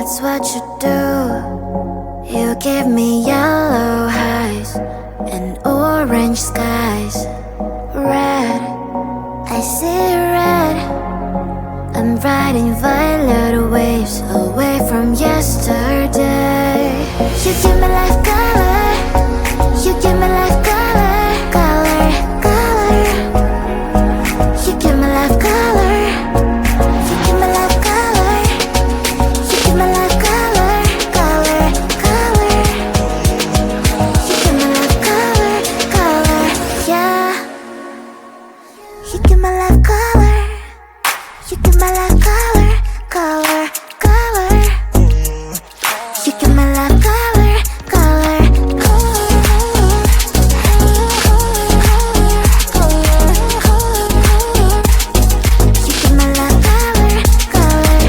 That's what you do. You give me yellow highs and orange skies. Red, I see red. I'm riding violet waves away from yesterday. You give me life color. You give me life color, color, color. You give me life color. You give me life color. You give me life color, color, color. You give me life color, color, yeah. You give me life color. You give me life color, color, color. You give me life color, color, color. You give me life color, color,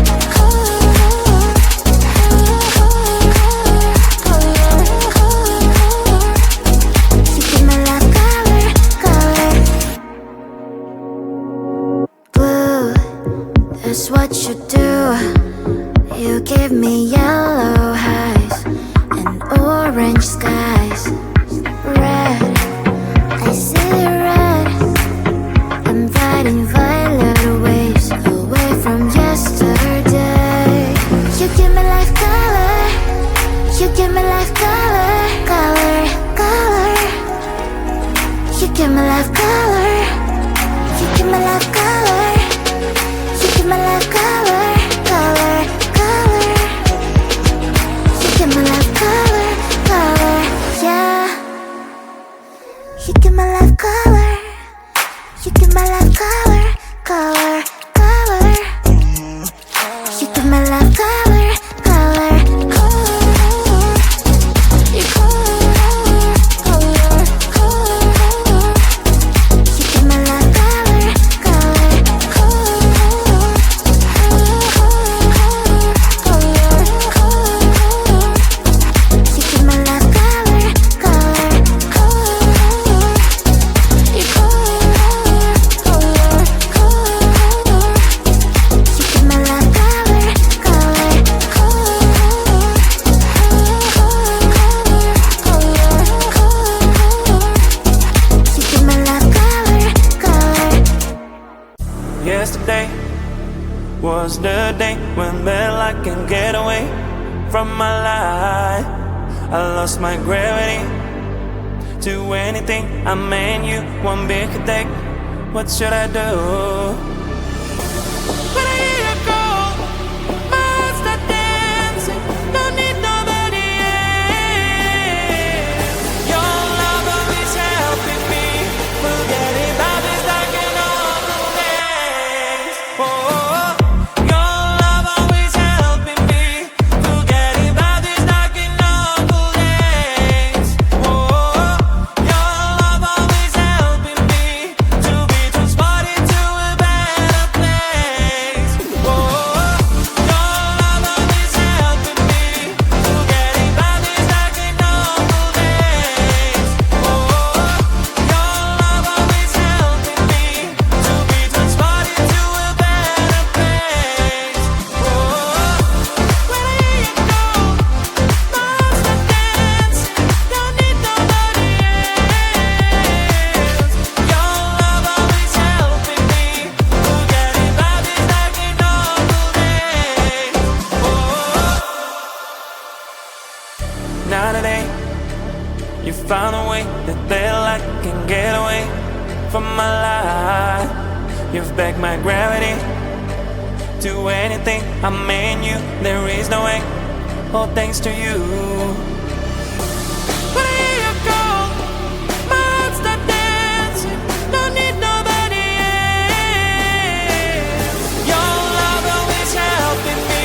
you give me life color, color. Blue, that's what you do. You give me yellow highs and orange skies. Red, I see red. I'm riding violet waves away from yesterday. You give me life color. You give me life color, color, color. You give me life color. You give me life color. You give me life color, color, color. You give me life color, color, yeah. You give me life color. You give me life color, color, color. You give me life color, color, color. You color, color, color. You give me life color, color, color. You give me life color, color, color. You color, color, color. You give me life color, color, you give me life color, color. Yesterday was the day when I can get away from my life. I lost my gravity to anything. I mean you one big headache. What should I do? When I hear you call, my heart start dancing. Don't need nobody else. Your love always helping me. Forgetting about these dark and awful days. Oh, your love always helping me. Forgetting about these dark and awful days. Oh, your love always helping me to be transported to a better place. Oh, your love always helping me. Forgetting about these dark and awful days. Oh, your love always helping me to be transported to a better place. Oh, when I hear you call, my heart starts dancing. Don't need nobody else. Your love always helping me. Forgetting about these dark and awful days. Oh, now today you found a way that I can get away from my life. You've begged my gravity to anything. I mean you, there is no way. All thanks to you. When I hear you call, my heart start dancing. Don't need nobody else. Your love always helping me.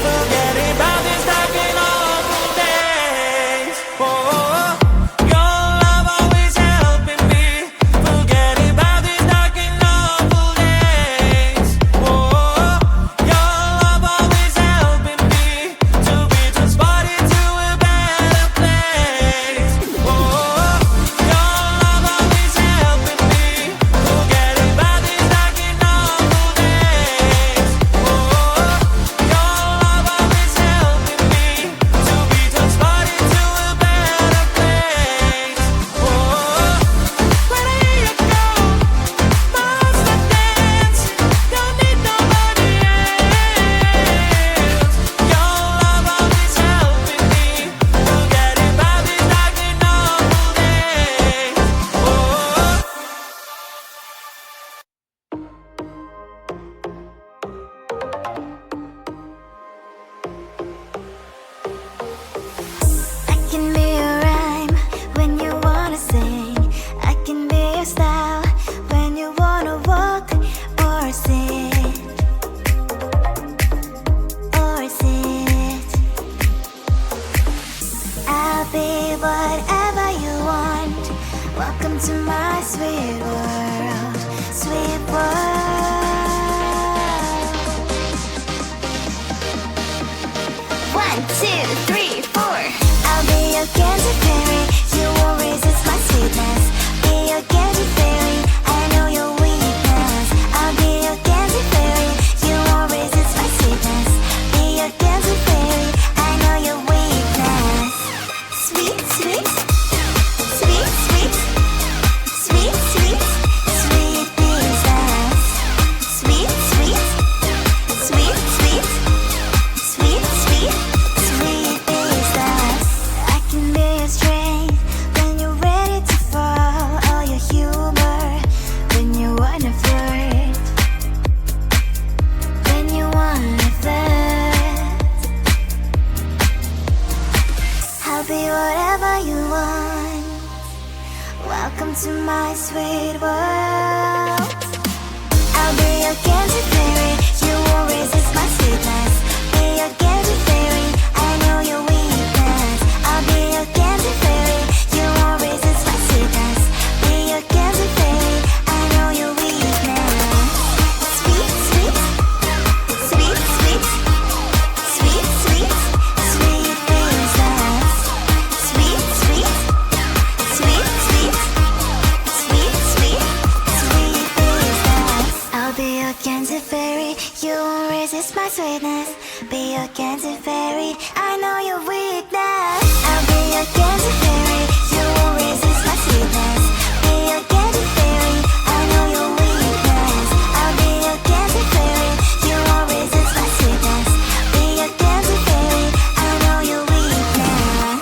Forgetting about these dark and awful days. Oh, your love always helping me. Forgetting about these dark and awful days. Oh, your love always helping me to be transported to a better into my sweet world. I'll be your candy fairy, you won't resist my sweetness. Be your candy fairy, I know your weakness. I'll be your candy fairy, you won't resist my sweetness. Be your candy fairy, I know your weakness. Sweet, sweet, sweet, sweet, sweet, sweet, sweet princess. Sweet, sweet, sweet, sweet, sweet, sweet, sweet princess. I'll be your candy fairy, you won't resist my sweetness. Be your candy fairy, I know your weakness. I'll be your candy fairy, you won't resist my sweetness. Be your candy fairy, I know your weakness. I'll be your candy fairy, you won't resist my sweetness. Be your candy fairy, I know your weakness.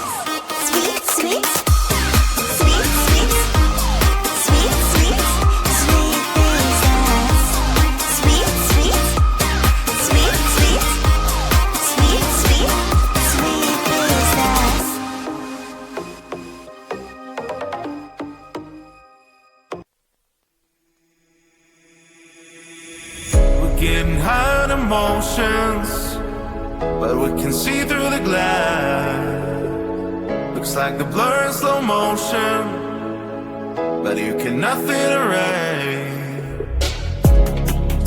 Sweet, sweet, sweet, sweet, sweet, sweet, sweet princess. Sweet, sweet, sweet, sweet, sweet, sweet, sweet princess. We're getting high on emotions, but we can see through the glass. Looks like the blur in slow motion, but you can nothing erase.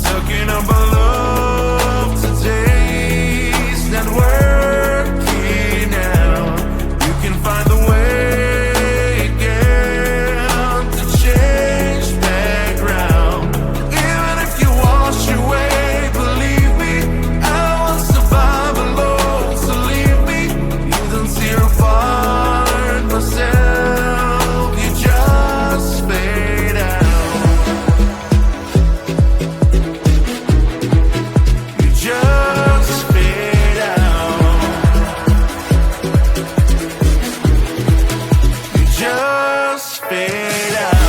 Talking about love today's not working out. You can find the way again to change background. Even if you wash away, believe me, I will survive alone. So leave me, you don't tear apart myself. You just fade out. You just fade out. You just fade out.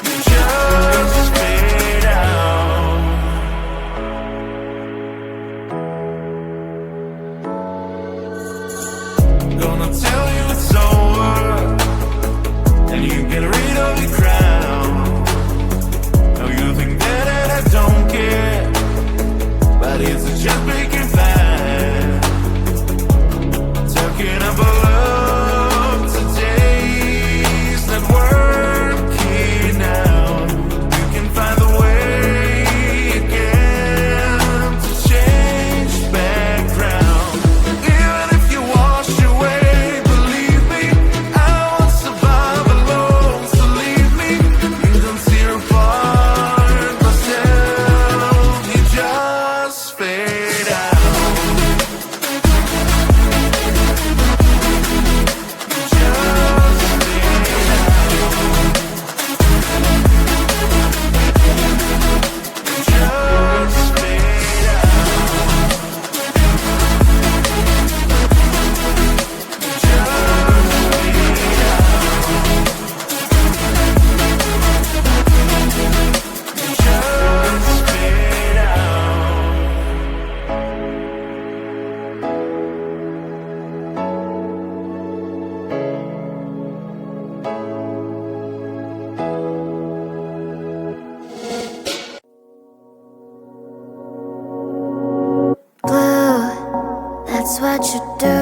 You just fade out. Gonna tell you it's over, and you get rid of your crown. Now you think that I don't care, but it's just making fine. Talking about love today's not working out. You can find the way again to change background. Even if you wash away, believe me, I won't survive alone. So leave me, you don't tear apart myself. You just fade out. You just fade out. You just fade Blue, that's what you do.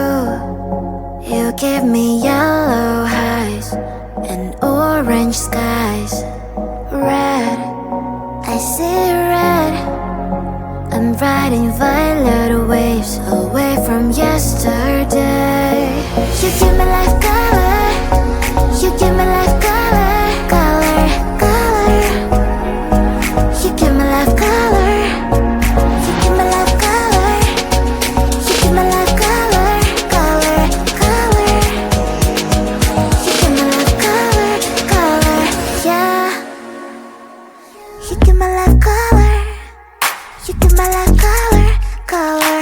You give me yellow highs and orange skies. Red, I see red. I'm riding violet waves away from yesterday. You give me life color. You give me life color, color, color. You give me life color. You give me life color. You give me life color, color, color. You give me life color, color, yeah. You give my life color. You give my life color, color,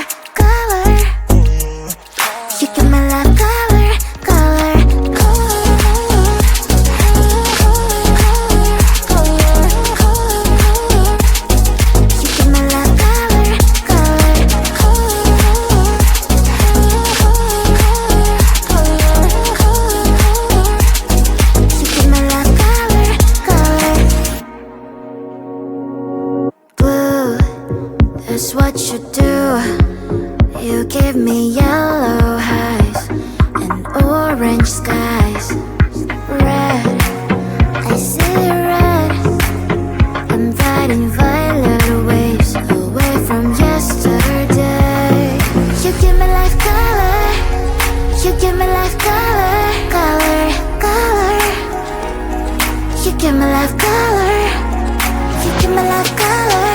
give me yellow highs and orange skies. Red, I see red. I'm riding violet waves away from yesterday. You give me life color. You give me life color, color, color. You give me life color. You give me life color.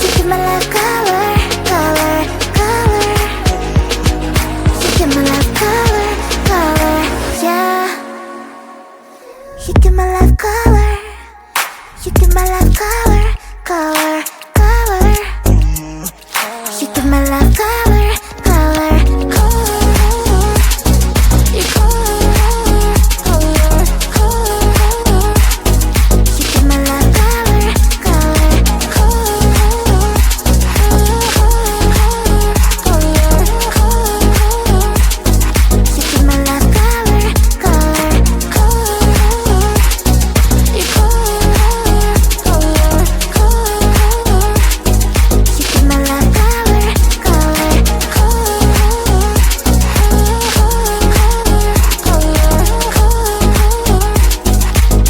You give me life color, color, color. You give me life color, color, yeah. You give me life color. You give me life color, color, color. You give me life color, color, color. You give me life color, color,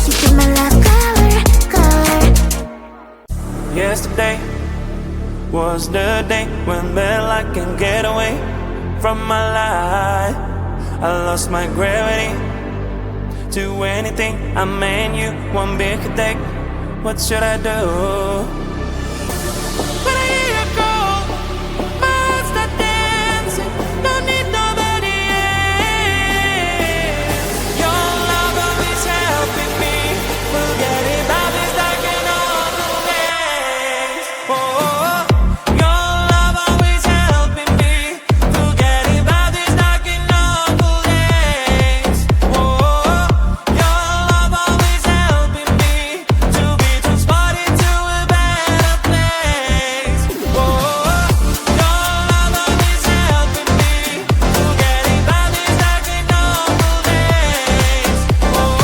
you give me life color, color, Yesterday was the day when I can get away from my life. I lost my gravity to anything. I mean you one big attack. What should I do? When I hear you call, my heart start dancing. Don't need nobody else. Your love always helping me. Forgetting about this dark and awful days. Oh, your love always helping me. Forgetting about this dark and awful days. Oh, your love always helping me to be transported to a better place. Oh, your love always helping me. Forgetting about this dark and awful days. Oh,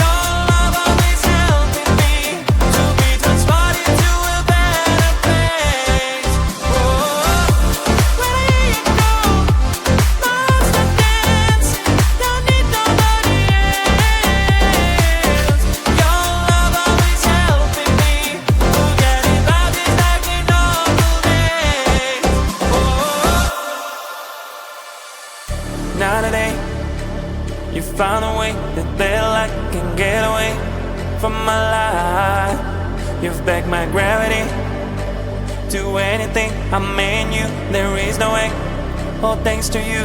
your love always helping me to be transported to a better place. Oh, when I hear you call, my heart start dancing. Don't need nobody else. Your love always helping me. Forgetting about this dark and awful days. Oh, now today you found a way that I can get away from my life. You've backed my gravity to anything. I mean you, there is no way. All thanks to you.